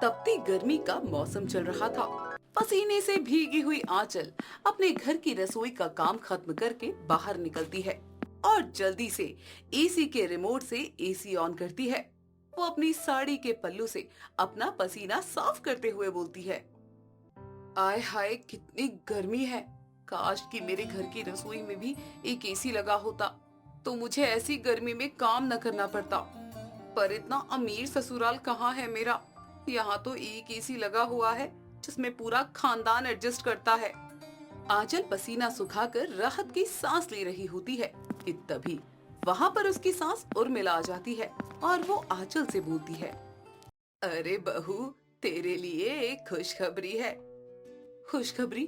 तपती गर्मी का मौसम चल रहा था। पसीने से भीगी हुई आंचल अपने घर की रसोई का काम खत्म करके बाहर निकलती है और जल्दी से एसी के रिमोट से एसी ऑन करती है। वो अपनी साड़ी के पल्लू से अपना पसीना साफ करते हुए बोलती है, आय हाय कितनी गर्मी है। काश कि मेरे घर की रसोई में भी एक एसी लगा होता तो मुझे ऐसी गर्मी में काम न करना पड़ता। पर इतना अमीर ससुराल कहाँ है मेरा। यहाँ तो एक एसी लगा हुआ है जिसमें पूरा खानदान एडजस्ट करता है। आंचल पसीना सुखाकर राहत की सांस ले रही होती है कि तभी वहाँ पर उसकी सांस उर्मिला आ जाती है और वो आंचल से बोलती है, अरे बहू, तेरे लिए एक खुशखबरी है। खुशखबरी?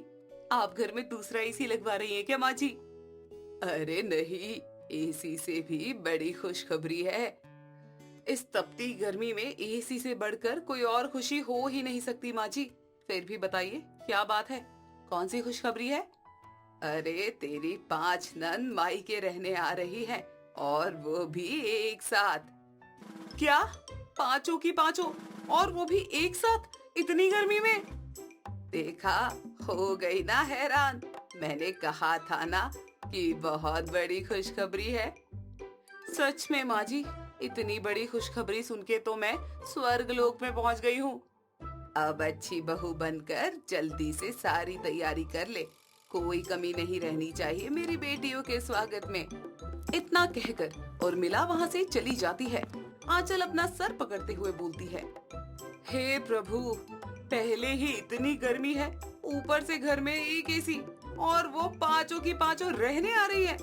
आप घर में दूसरा एसी लगवा रही हैं क्या माँ जी? अरे नहीं, एसी से भी बड़ी खुशखबरी है। इस तपती गर्मी में एसी से बढ़कर कोई और खुशी हो ही नहीं सकती माँ जी। फिर भी बताइए क्या बात है, कौन सी खुशखबरी है? अरे तेरी 5 नन मायके रहने आ रही हैं और वो भी एक साथ। क्या? पांचों की पांचों और वो भी एक साथ इतनी गर्मी में? देखा, हो गई ना हैरान। मैंने कहा था ना कि बहुत बड़ी खुशखबरी है। सच में माँ जी, इतनी बड़ी खुशखबरी सुन के तो मैं स्वर्ग लोक में पहुँच गई हूँ। अब अच्छी बहू बनकर जल्दी से सारी तैयारी कर ले। कोई कमी नहीं रहनी चाहिए मेरी बेटियों के स्वागत में। इतना कहकर उर्मिला वहाँ से चली जाती है। आंचल अपना सर पकड़ते हुए बोलती है, हे प्रभु, पहले ही इतनी गर्मी है, ऊपर से घर में एक एसी और वो पांचों की पांचों रहने आ रही है।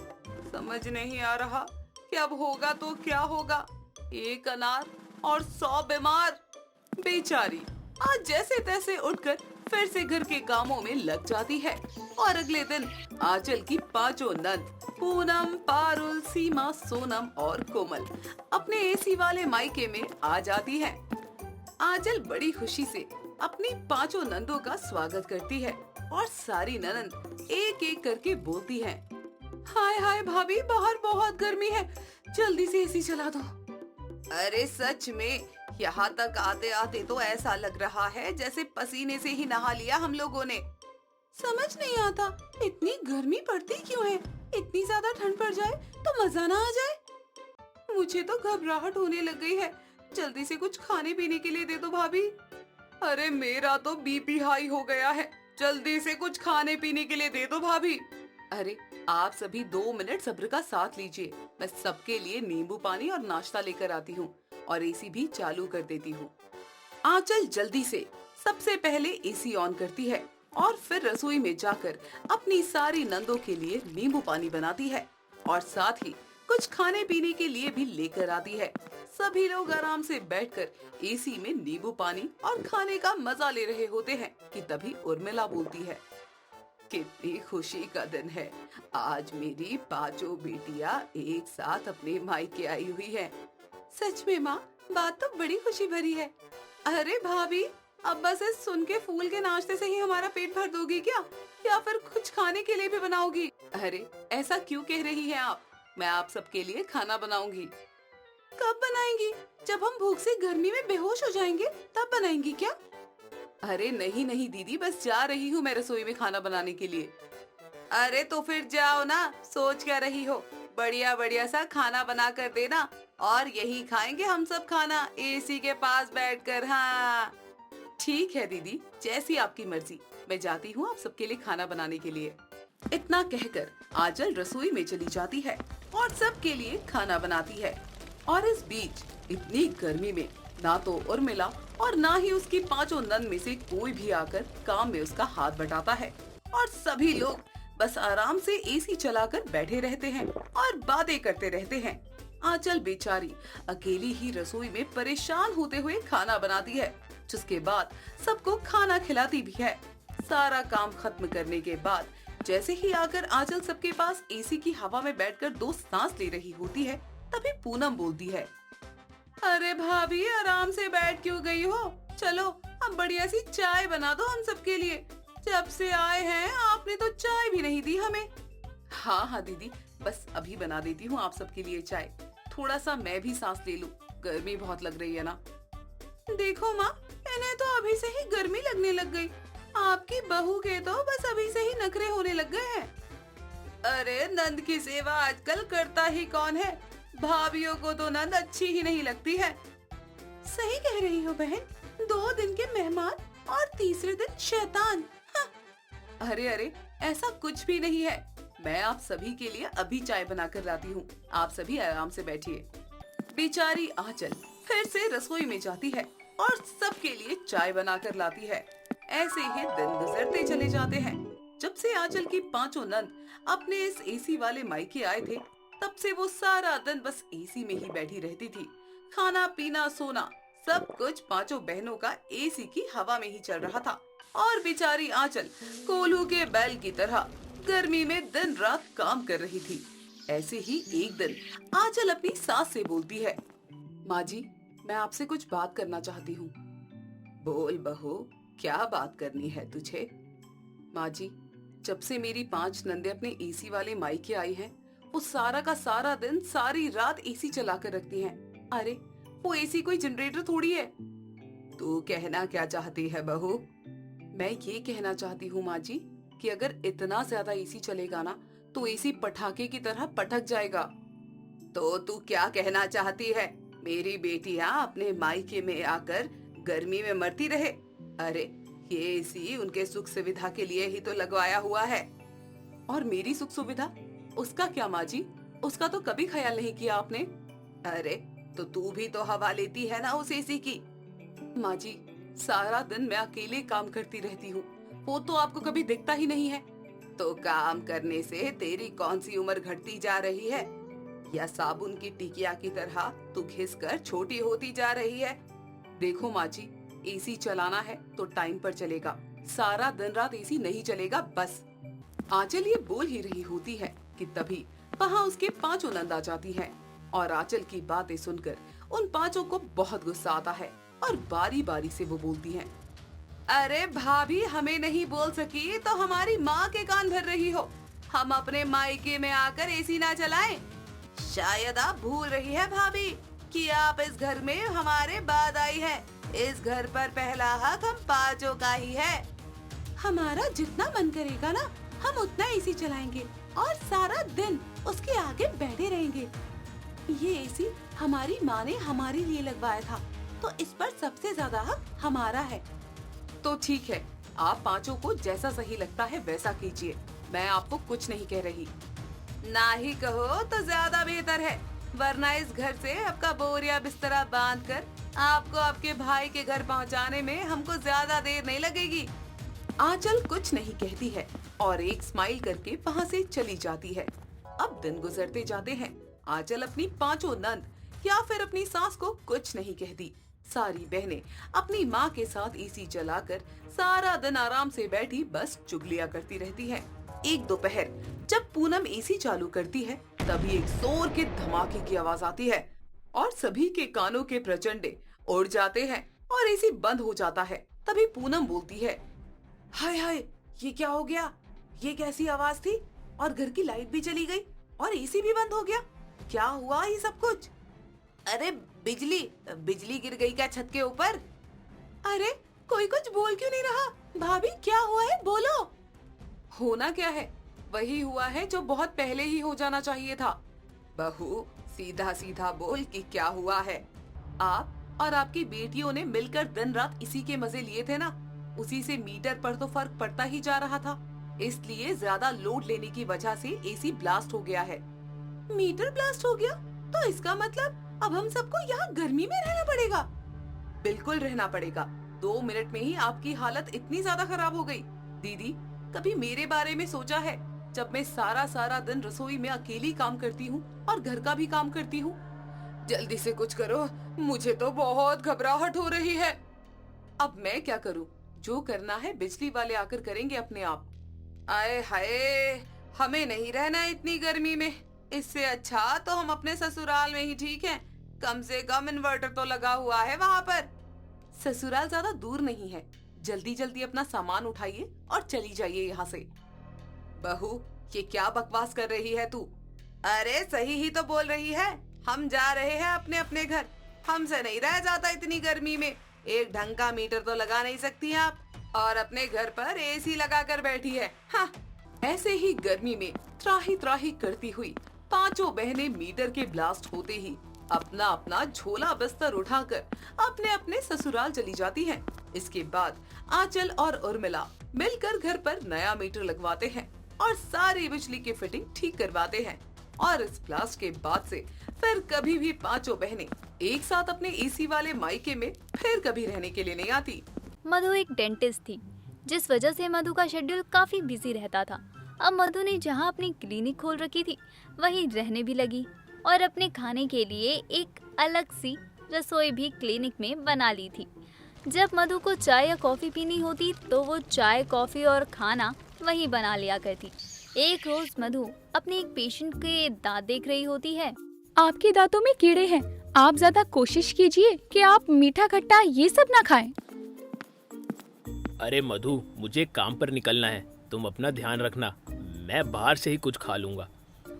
समझ नहीं आ रहा कि अब होगा तो क्या होगा। एक अनार और 100 बीमार। बेचारी आज जैसे तैसे उठकर फिर से घर के कामों में लग जाती है और अगले दिन आंचल की पांचों नंद पूनम, पारुल, सीमा, सोनम और कोमल अपने एसी वाले मायके में आ जाती है। आंचल बड़ी खुशी से अपनी पांचों नंदों का स्वागत करती है और सारी ननद एक एक करके बोलती हैं, हाय हाय भाभी, बाहर बहुत गर्मी है, जल्दी से एसी चला दो। अरे सच में, यहाँ तक आते आते तो ऐसा लग रहा है जैसे पसीने से ही नहा लिया हम लोगों ने। समझ नहीं आता इतनी गर्मी पड़ती क्यों है। इतनी ज्यादा ठंड पड़ जाए तो मजा ना आ जाए। मुझे तो घबराहट होने लग गई है। जल्दी से कुछ खाने पीने के लिए दे दो भाभी। अरे मेरा तो बीपी हाई हो गया है। जल्दी से कुछ खाने पीने के लिए दे दो भाभी। अरे आप सभी 2 मिनट सब्र का साथ लीजिए। मैं सबके लिए नींबू पानी और नाश्ता लेकर आती हूँ और एसी भी चालू कर देती हूँ। आंचल जल्दी से सबसे पहले एसी ऑन करती है और फिर रसोई में जाकर अपनी सारी नंदों के लिए नींबू पानी बनाती है और साथ ही कुछ खाने पीने के लिए भी लेकर आती है। सभी लोग आराम से बैठकर एसी में नींबू पानी और खाने का मजा ले रहे होते हैं कि तभी उर्मिला बोलती है, कितनी खुशी का दिन है। आज मेरी पांचों बेटियां एक साथ अपने मायके आई हुई हैं। सच में माँ, बात तो बड़ी खुशी भरी है। अरे भाभी, अब बस इस सुन के फूल के नाश्ते से ही हमारा पेट भर दोगी क्या, या फिर कुछ खाने के लिए भी बनाओगी? अरे ऐसा क्यों कह रही हैं आप? मैं आप सबके लिए खाना बनाऊंगी। कब बनाएंगी? जब हम भूख से गर्मी में बेहोश हो जाएंगे तब बनाएंगी क्या? अरे नहीं नहीं दीदी, बस जा रही हूँ मैं रसोई में खाना बनाने के लिए। अरे तो फिर जाओ ना, सोच क्या रही हो? बढ़िया बढ़िया सा खाना बना कर देना और यही खाएंगे हम सब खाना एसी के पास बैठकर। हाँ ठीक है दीदी, जैसी आपकी मर्जी। मैं जाती हूँ आप सबके लिए खाना बनाने के लिए। इतना कहकर आंचल रसोई में चली जाती है और सबके लिए खाना बनाती है। और इस बीच इतनी गर्मी में ना तो उर्मिला और ना ही उसकी पांचों नंद में से कोई भी आकर काम में उसका हाथ बटाता है और सभी लोग बस आराम से एसी चलाकर बैठे रहते हैं और बातें करते रहते हैं। आंचल बेचारी अकेली ही रसोई में परेशान होते हुए खाना बनाती है, जिसके बाद सबको खाना खिलाती भी है। सारा काम खत्म करने के बाद जैसे ही आकर आंचल सबके पास एसी की हवा में बैठकर 2 सांस ले रही होती है, तभी पूनम बोलती है, अरे भाभी, आराम से बैठ क्यों गई हो? चलो अब बढ़िया सी चाय बना दो हम सबके लिए। जब से आए हैं आपने तो चाय भी नहीं दी हमें। हाँ हाँ दीदी, बस अभी बना देती हूँ आप सबके लिए चाय। थोड़ा सा मैं भी सांस ले लूं, गर्मी बहुत लग रही है ना। देखो माँ, इन्हें तो अभी से ही गर्मी लगने लग गई। आपकी बहू के तो बस अभी से ही नखरे होने लग गए हैं। अरे नंद की सेवा आजकल करता ही कौन है? भाभीियों को तो नंद अच्छी ही नहीं लगती है। सही कह रही हो बहन, 2 दिन के मेहमान और तीसरे दिन शैतान। हाँ। अरे अरे, ऐसा कुछ भी नहीं है। मैं आप सभी के लिए अभी चाय बनाकर लाती हूँ। आप सभी आराम से बैठिए। बेचारी आंचल फिर से रसोई में जाती है और सबके लिए चाय बनाकर लाती है। ऐसे ही दिन गुजरते चले जाते हैं। जब से आंचल की 5 नंद अपने इस एसी वाले मायके आए थे, तब से वो सारा दिन बस एसी में ही बैठी रहती थी। खाना पीना सोना सब कुछ 5 बहनों का एसी की हवा में ही चल रहा था। और बेचारी आंचल कोल्हू के बैल की तरह गर्मी में दिन रात काम कर रही थी। ऐसे ही एक दिन आंचल अपनी सास से बोलती है, माँ जी, मैं आपसे कुछ बात करना चाहती हूँ। बोल बहू, क्या बात करनी है तुझे? माँ जी, जब से मेरी 5 नंदे अपने एसी वाले मायके आई हैं, वो सारा का सारा दिन सारी रात एसी चला कर रखती हैं। अरे वो एसी कोई जनरेटर थोड़ी है। तू कहना क्या चाहती है बहू? मैं ये कहना चाहती हूँ माँ जी कि अगर इतना ज्यादा एसी चलेगा ना, तो एसी पटाखे की तरह पटक जाएगा। तो तू क्या कहना चाहती है? मेरी बेटियां अपने मायके में आकर गर्मी में मरती रहे? अरे ये एसी उनके सुख सुविधा के लिए ही तो लगवाया हुआ है। और मेरी सुख सुविधा? उसका क्या माँ जी? उसका तो कभी ख्याल नहीं किया आपने। अरे तो तू भी तो हवा लेती है ना उस एसी की। माँ जी, सारा दिन मैं अकेले काम करती रहती हूँ, वो तो आपको कभी दिखता ही नहीं है। तो काम करने से तेरी कौन सी उम्र घटती जा रही है? या साबुन की टिकिया की तरह तू घिसकर छोटी होती जा रही है? देखो माँ जी, एसी चलाना है तो टाइम पर चलेगा, सारा दिन रात एसी नहीं चलेगा बस। आंचल ये बोल ही रही होती है कि तभी वहाँ उसके 5 नंद आ जाती हैं और आंचल की बातें सुनकर उन 5 को बहुत गुस्सा आता है और बारी बारी से वो बोलती हैं, अरे भाभी, हमें नहीं बोल सकी तो हमारी माँ के कान भर रही हो। हम अपने मायके में आकर एसी ना चलाएं। शायद आप भूल रही है भाभी कि आप इस घर में हमारे बाद आई है। इस घर पर पहला हक हम 5 का ही है। हमारा जितना मन करेगा ना, हम उतना एसी चलाएंगे और सारा दिन उसके आगे बैठे रहेंगे। ये एसी हमारी माँ ने हमारे लिए लगवाया था, तो इस पर सबसे ज्यादा हक हमारा है। तो ठीक है, आप 5 को जैसा सही लगता है वैसा कीजिए, मैं आपको कुछ नहीं कह रही। ना ही कहो तो ज्यादा बेहतर है, वरना इस घर से आपका बोरिया बिस्तरा बांधकर आपको आपके भाई के घर पहुंचाने में हमको ज्यादा देर नहीं लगेगी। आंचल कुछ नहीं कहती है और एक स्माइल करके वहाँ से चली जाती है। अब दिन गुजरते जाते हैं। आंचल अपनी 5 नंद या फिर अपनी सास को कुछ नहीं कहती। सारी बहनें अपनी माँ के साथ एसी चलाकर सारा दिन आराम से बैठी बस चुगलियाँ करती रहती हैं। एक दोपहर जब पूनम एसी चालू करती है, तभी एक जोर के धमाके की आवाज आती है और सभी के कानों के प्रचंडे उड़ जाते हैं और एसी बंद हो जाता है। तभी पूनम बोलती है, हाय हाय, ये क्या हो गया? ये कैसी आवाज थी? और घर की लाइट भी चली गई और एसी भी बंद हो गया। क्या हुआ ये सब कुछ? अरे बिजली गिर गई क्या छत के ऊपर? अरे कोई कुछ बोल क्यों नहीं रहा? भाभी क्या हुआ है, बोलो। होना क्या है? वही हुआ है जो बहुत पहले ही हो जाना चाहिए था। बहू, सीधा सीधा बोल कि क्या हुआ है? आप और आपकी बेटियों ने मिलकर दिन रात इसी के मजे लिए थे ना, उसी से मीटर पर तो फर्क पड़ता ही जा रहा था। इसलिए ज्यादा लोड लेने की वजह से एसी ब्लास्ट हो गया है। मीटर ब्लास्ट हो गया? तो इसका मतलब अब हम सबको यहाँ गर्मी में रहना पड़ेगा? बिल्कुल रहना पड़ेगा। 2 मिनट में ही आपकी हालत इतनी ज्यादा खराब हो गई। दीदी, कभी मेरे बारे में सोचा है जब मैं सारा दिन रसोई में अकेली काम करती हूँ और घर का भी काम करती हूँ? जल्दी से कुछ करो, मुझे तो बहुत घबराहट हो रही है। अब मैं क्या करूँ? जो करना है बिजली वाले आकर करेंगे अपने आप। आए हाय, हमें नहीं रहना इतनी गर्मी में। इससे अच्छा तो हम अपने ससुराल में ही ठीक हैं। कम से कम इन्वर्टर तो लगा हुआ है वहाँ पर। ससुराल ज्यादा दूर नहीं है, जल्दी जल्दी अपना सामान उठाइए और चली जाइए यहाँ से। बहू, ये क्या बकवास कर रही है तू? अरे सही ही तो बोल रही है, हम जा रहे हैं अपने अपने घर, हमसे नहीं रह जाता इतनी गर्मी में। एक ढंग का मीटर तो लगा नहीं सकती आप, और अपने घर पर एसी लगा कर बैठी है। हाँ। ऐसे ही गर्मी में त्राही त्राही करती हुई पांचों बहनें मीटर के ब्लास्ट होते ही अपना अपना झोला बिस्तर उठाकर अपने अपने ससुराल चली जाती हैं। इसके बाद आंचल और उर्मिला मिलकर घर पर नया मीटर लगवाते हैं और सारी बिजली की फिटिंग ठीक करवाते हैं। और इस ब्लास्ट के बाद से फिर कभी भी पांचों बहनें एक साथ अपने एसी वाले मायके में फिर कभी रहने के लिए नहीं आती। मधु एक डेंटिस्ट थी, जिस वजह से मधु का शेड्यूल काफी बिजी रहता था। अब मधु ने जहां अपनी क्लिनिक खोल रखी थी वहीं रहने भी लगी और अपने खाने के लिए एक अलग सी रसोई भी क्लिनिक में बना ली थी। जब मधु को चाय या कॉफी पीनी होती तो वो चाय, कॉफी और खाना वहीं बना लिया करती। एक रोज मधु अपने एक पेशेंट के दांत देख रही होती है। आपके दांतों में कीड़े हैं, आप ज्यादा कोशिश कीजिए कि आप मीठा खट्टा ये सब ना खाएं। अरे मधु, मुझे काम पर निकलना है, तुम अपना ध्यान रखना। मैं बाहर से ही कुछ खा लूंगा।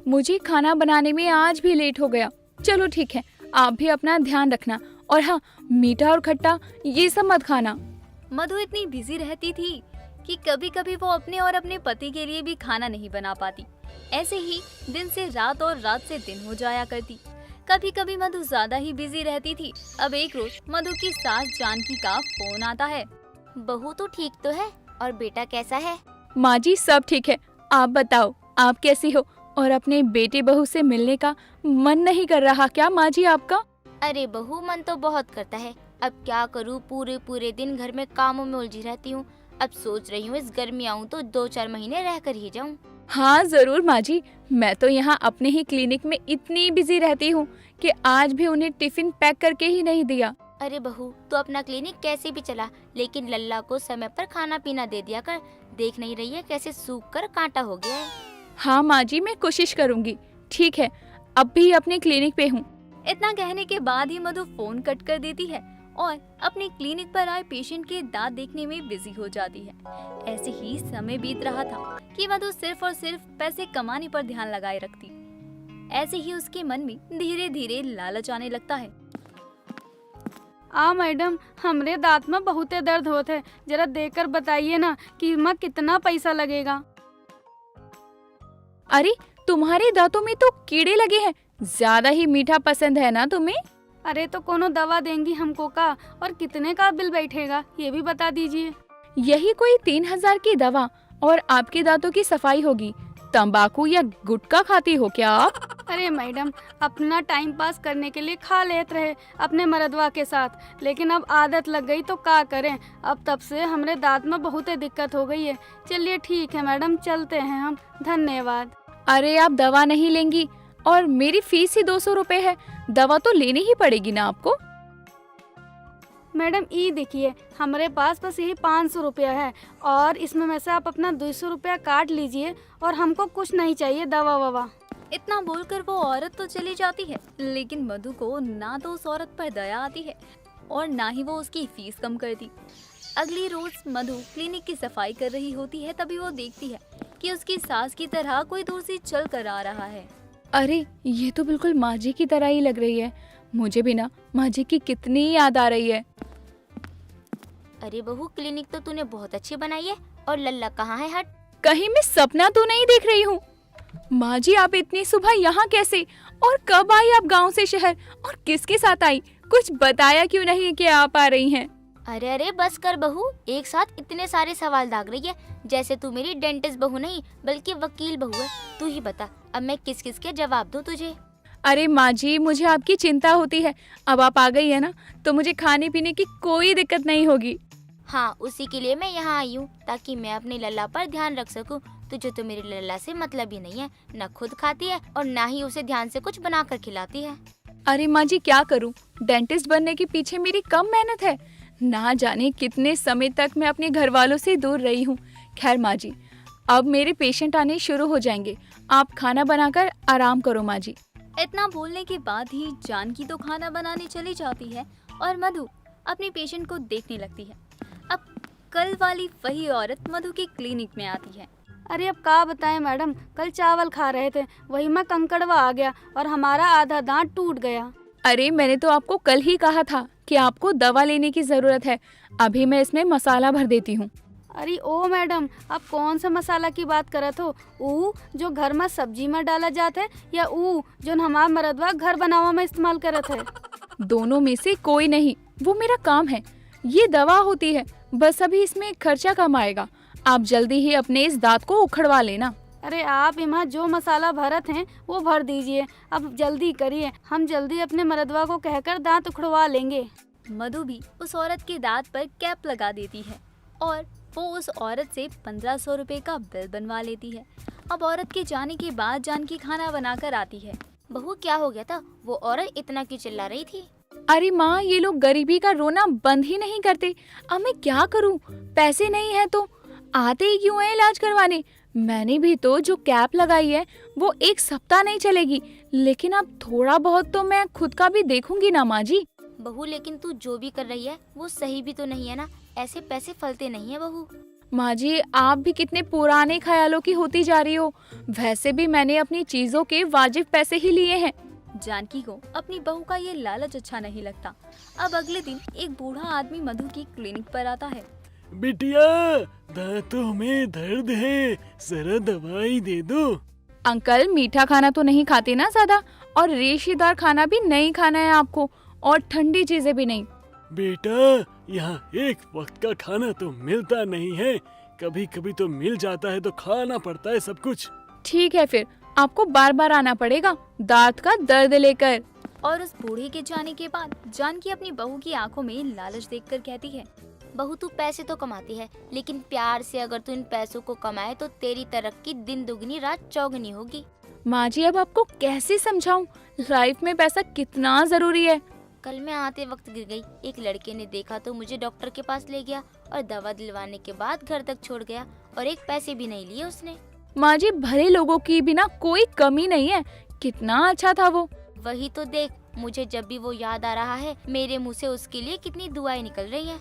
मुझे खाना बनाने में आज भी लेट हो गया। चलो ठीक है, आप भी अपना ध्यान रखना, और हाँ, मीठा और खट्टा ये सब मत खाना। मधु इतनी बिजी रहती थी कि कभी कभी वो अपने और अपने पति के लिए भी खाना नहीं बना पाती। ऐसे ही दिन से रात और रात से दिन हो जाया करती। कभी कभी मधु ज्यादा ही बिजी रहती थी। अब एक रोज मधु की सास जानकी का फोन आता है। बहू तो ठीक तो है, और बेटा कैसा है? माँ जी सब ठीक है, आप बताओ आप कैसी हो? और अपने बेटे बहू से मिलने का मन नहीं कर रहा क्या माँ जी आपका? अरे बहू, मन तो बहुत करता है। अब क्या करूँ, पूरे पूरे दिन घर में कामों में उलझी रहती हूँ। अब सोच रही हूँ इस गर्मी आऊँ तो 2-4 महीने रह कर ही जाऊँ। हाँ जरूर माँ जी, मैं तो यहाँ अपने ही क्लिनिक में इतनी बिजी रहती हूँ कि आज भी उन्हें टिफिन पैक करके ही नहीं दिया। अरे बहू, तो अपना क्लिनिक कैसे भी चला, लेकिन लल्ला को समय पर खाना पीना दे दिया कर। देख नहीं रही है कैसे सूख कर कांटा हो गया है। हाँ माँ जी, मैं कोशिश करूँगी। ठीक है, अब भी अपने क्लिनिक पे हूँ। इतना कहने के बाद ही मधु फोन कट कर देती है और अपने क्लिनिक पर आए पेशेंट के दांत देखने में बिजी हो जाती है। ऐसे ही समय बीत रहा था कि मधु सिर्फ और सिर्फ पैसे कमाने पर ध्यान लगाए रखती। ऐसे ही उसके मन में धीरे धीरे लालच आने लगता है। मैडम, हमरे दांत में बहुते दर्द होते है, जरा देखकर बताइए ना कि मैं कितना पैसा लगेगा। अरे तुम्हारे दांतों में तो कीड़े लगे हैं, ज्यादा ही मीठा पसंद है ना तुम्हें? अरे तो कोनो दवा देंगी हमको का, और कितने का बिल बैठेगा ये भी बता दीजिए। यही कोई 3000 की दवा और आपके दांतों की सफाई होगी। तंबाकू या गुटखा खाती हो क्या आप? अरे मैडम, अपना टाइम पास करने के लिए खा लेते रहे अपने मरदवा के साथ, लेकिन अब आदत लग गई तो क्या करें। अब तब से हमरे दांत में बहुत दिक्कत हो गई है। चलिए ठीक है मैडम, चलते हैं हम, धन्यवाद। अरे आप दवा नहीं लेंगी और मेरी फीस ही 200 रुपए है, दवा तो लेनी ही पड़ेगी ना आपको। मैडम ये देखिए, हमारे पास बस यही 500 रुपया है, और इसमें में से आप अपना 200 रुपया काट लीजिए, और हमको कुछ नहीं चाहिए दवा ववा। इतना बोलकर वो औरत तो चली जाती है, लेकिन मधु को ना तो उस औरत पर दया आती है और ना ही वो उसकी फीस कम करती। अगली रोज मधु क्लिनिक की सफाई कर रही होती है, तभी वो देखती है कि उसकी सास की तरह कोई दूर से चल कर आ रहा है। अरे ये तो बिल्कुल माँ जी की तरह ही लग रही है। मुझे भी ना माँ जी की कितनी याद आ रही है। अरे बहू, क्लिनिक तो तूने बहुत अच्छी बनाई है, और लल्ला कहाँ है? हट, कहीं मैं सपना तो नहीं देख रही हूँ? माँ जी आप इतनी सुबह यहाँ कैसे, और कब आई आप गांव से शहर, और किसके साथ आई? कुछ बताया क्यों नहीं कि आप आ रही हैं? अरे अरे बस कर बहू, एक साथ इतने सारे सवाल दाग रही है, जैसे तू मेरी डेंटिस्ट बहू नहीं बल्कि वकील बहू है। तू ही बता, अब मैं किस किस के जवाब दूं तुझे? अरे माँ जी, मुझे आपकी चिंता होती है। अब आप आ गई है ना, तो मुझे खाने पीने की कोई दिक्कत नहीं होगी। हाँ, उसी के लिए मैं यहाँ आई हूँ, ताकि मैं अपने लल्ला पर ध्यान रख सकूँ। तुझे तो मेरी लल्ला से मतलब ही नहीं है, न खुद खाती है और ना ही उसे ध्यान से कुछ बना कर खिलाती है। अरे माँ जी क्या करूँ, डेंटिस्ट बनने के पीछे मेरी कम मेहनत है। ना जाने कितने समय तक मैं अपने घर वालों से दूर रही हूँ। खैर माँ जी, अब मेरे पेशेंट आने शुरू हो जाएंगे, आप खाना बनाकर आराम करो माँ जी। इतना बोलने के बाद ही जानकी तो खाना बनाने चली जाती है और मधु अपने पेशेंट को देखने लगती है। अब कल वाली वही औरत मधु की क्लिनिक में आती है। अरे अब क्या बताएं मैडम, कल चावल खा रहे थे, वही में कंकड़वा आ गया और हमारा आधा दांत टूट गया। अरे मैंने तो आपको कल ही कहा था कि आपको दवा लेने की जरूरत है। अभी मैं इसमें मसाला भर देती हूँ। अरे ओ मैडम, आप कौन सा मसाला की बात करत हो? ऊ जो घर में सब्जी में डाला जाता है या ऊ जो हमार मरदवा घर बनावा में इस्तेमाल करत है? दोनों में से कोई नहीं, वो मेरा काम है। ये दवा होती है, बस अभी इसमें खर्चा कम आएगा। आप जल्दी ही अपने इस दांत को उखड़वा लेना। अरे आप यहाँ जो मसाला भरत हैं वो भर दीजिए। अब जल्दी करिए, हम जल्दी अपने मरदवा को कहकर दांत उखड़वा लेंगे। मधु भी उस औरत के दांत पर कैप लगा देती है और वो उस औरत से 1500 रुपए का बिल बनवा लेती है। अब औरत के जाने के बाद जानकी खाना बनाकर आती है। बहू क्या हो गया था? वो औरत इतना क्यों चिल्ला रही थी? अरे माँ, ये लोग गरीबी का रोना बंद ही नहीं करते। अब मैं क्या करूँ? पैसे नहीं है तो आते ही क्यों है इलाज करवाने? मैंने भी तो जो कैप लगाई है वो 1 सप्ताह नहीं चलेगी, लेकिन अब थोड़ा बहुत तो मैं खुद का भी देखूंगी ना माँ जी। बहू लेकिन तू जो भी कर रही है वो सही भी तो नहीं है ना। ऐसे पैसे फलते नहीं है बहू। माँ जी, आप भी कितने पुराने ख्यालों की होती जा रही हो। वैसे भी मैंने अपनी चीजों के वाजिब पैसे ही लिए हैं। जानकी को अपनी बहू का ये लालच अच्छा नहीं लगता। अब अगले दिन एक बूढ़ा आदमी मधु की क्लिनिक पर आता है। बिटिया, दांतों में दर्द है, जरा दवाई दे दो। अंकल, मीठा खाना तो नहीं खाते ना ज्यादा, और रेशेदार खाना भी नहीं खाना है आपको, और ठंडी चीजें भी नहीं। बेटा, यहाँ एक वक्त का खाना तो मिलता नहीं है, कभी कभी तो मिल जाता है तो खाना पड़ता है सब कुछ। ठीक है, फिर आपको बार बार आना पड़ेगा दांत का दर्द लेकर। और उस बूढ़े के जाने के बाद जानकी अपनी बहू की आंखों में लालच देखकर कहती है, बहू तू पैसे तो कमाती है, लेकिन प्यार से अगर तू इन पैसों को कमाए तो तेरी तरक्की दिन दुगनी रात चौगुनी होगी। माँ जी, अब आपको कैसे समझाऊं लाइफ में पैसा कितना जरूरी है। कल मैं आते वक्त गिर गई, एक लड़के ने देखा तो मुझे डॉक्टर के पास ले गया और दवा दिलवाने के बाद घर तक छोड़ गया और एक पैसे भी नहीं लिए उसने। माँ जी, भले लोगों की बिना कोई कमी नहीं है, कितना अच्छा था वो। वही तो देख, मुझे जब भी वो याद आ रहा है मेरे मुँह से उसके लिए कितनी दुआएं निकल रही हैं।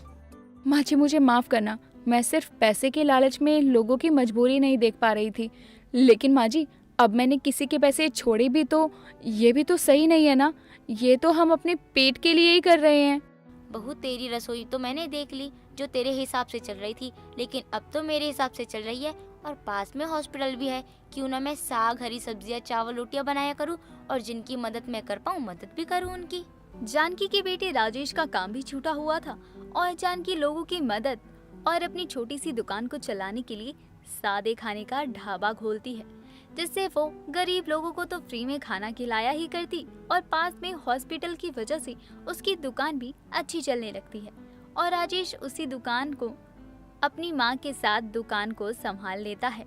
माँ जी, मुझे माफ करना, मैं सिर्फ पैसे के लालच में लोगों की मजबूरी नहीं देख पा रही थी। लेकिन माँ जी, अब मैंने किसी के पैसे छोड़े भी तो ये भी तो सही नहीं है ना। ये तो हम अपने पेट के लिए ही कर रहे हैं। बहू तेरी रसोई तो मैंने देख ली जो तेरे हिसाब से चल रही थी, लेकिन अब तो मेरे हिसाब से चल रही है। और पास में हॉस्पिटल भी है, क्यों ना मैं साग, हरी सब्जियां, चावल, रोटियां बनाया करूं और जिनकी मदद मैं कर पाऊं मदद भी करूं उनकी। जानकी के बेटे राजेश का काम भी छूटा हुआ था और जानकी लोगों की मदद और अपनी छोटी सी दुकान को चलाने के लिए सादे खाने का ढाबा खोलती है, जिससे वो गरीब लोगों को तो फ्री में खाना खिलाया ही करती और पास में हॉस्पिटल की वजह से उसकी दुकान भी अच्छी चलने लगती है। और राजेश उसी दुकान को अपनी माँ के साथ दुकान को संभाल लेता है।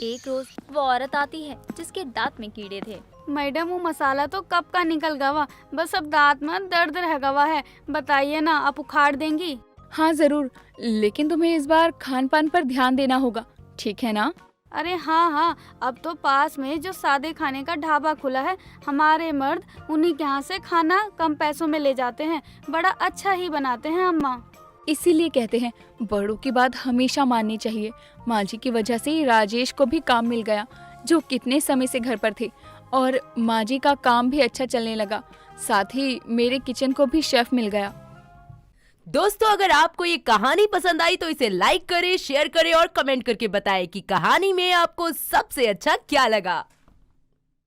एक रोज वो औरत आती है जिसके दांत में कीड़े थे। मैडम, वो मसाला तो कब का निकल गवा, बस अब दांत में दर्द रह गवा है। बताइए ना, आप उखाड़ देंगी? हाँ जरूर, लेकिन तुम्हें इस बार खान पान पर ध्यान देना होगा, ठीक है ना? अरे हाँ, अब तो पास में जो सादे खाने का ढाबा खुला है, हमारे मर्द उन्हीं के यहाँ से खाना कम पैसों में ले जाते हैं। बड़ा अच्छा ही बनाते हैं अम्मा। इसीलिए कहते हैं बड़ों की बात हमेशा माननी चाहिए। माँ जी की वजह से ही राजेश को भी काम मिल गया, जो कितने समय से घर पर थे, और माँ जी का काम भी अच्छा चलने लगा। साथ ही मेरे किचन को भी शेफ मिल गया। दोस्तों, अगर आपको ये कहानी पसंद आई तो इसे लाइक करें, शेयर करें और कमेंट करके बताएं कि कहानी में आपको सबसे अच्छा क्या लगा।